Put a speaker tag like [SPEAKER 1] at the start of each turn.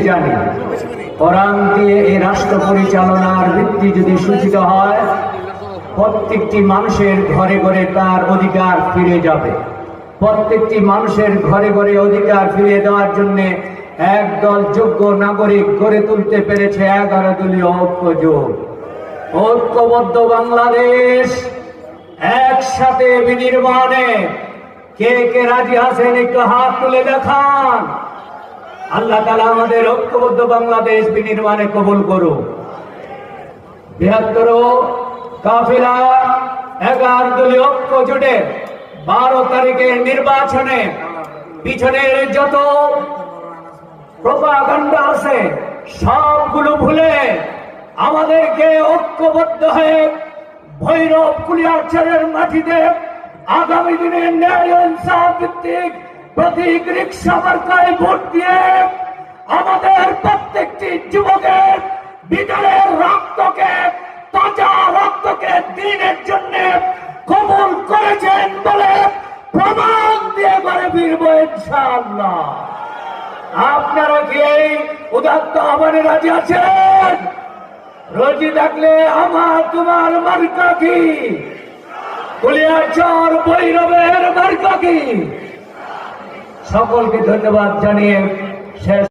[SPEAKER 1] জানি কোরআন দিয়ে এই রাষ্ট্র পরিচালনার ভিত্তি যদি সূচিত হয়, প্রত্যেকটি মানুষের ঘরে ঘরে তার অধিকার ফিরে যাবে। প্রত্যেকটি মানুষের ঘরে ঘরে অধিকার ফিরিয়ে দেওয়ার জন্য একদল যোগ্য নাগরিক গড়ে তুলতে পেরেছে 11 দলীয় ঐক্য জোট। ঐক্যবদ্ধ বাংলাদেশ একসাথে বিনির্মাণে কে কে রাজি আছেন একটু হাত তুলে দেখান। আল্লাহ তাআলা আমাদের ঐক্যবদ্ধ বাংলাদেশ বিনির্মাণে কবুল করুন। 72 কাফেলা 11 দলীয় ঐক্য জোটে 12 তারিখের নির্বাচনে পিছনের যত প্রপাগান্ডা আছে সবগুলো ভুলে আমাদেরকে ঐক্যবদ্ধ হয়ে ভৈরব কুলিয়ারচরের মাটিতে আগামী দিনে ন্যায় ইনসাফ ভিত্তিক প্রতীক রিক্সা মার্কায় ভোট দিয়ে আমাদের প্রত্যেকটি যুবকের বিকালের রক্তকে, তাজা রক্তকে দিনের জন্য কবুল করেছেন বলে প্রমাণ দিয়ে করে ফিরবো ইনশাআল্লাহ। আপনারা কি এই উদাত্ত আহ্বানে রাজি আছেন? রাজি থাকলে আমার তোমার মার্কা কি? কুলিয়ারচর ভৈরবের মার্কা কি? সকলকে ধন্যবাদ জানিয়ে শেষ